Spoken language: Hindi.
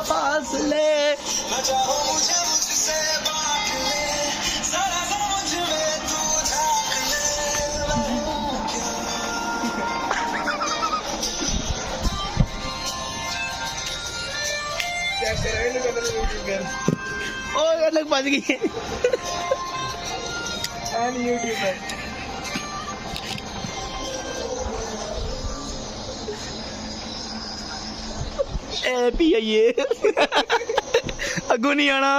फासले ओ अलग बच गई ए पी ये अगू नहीं आना।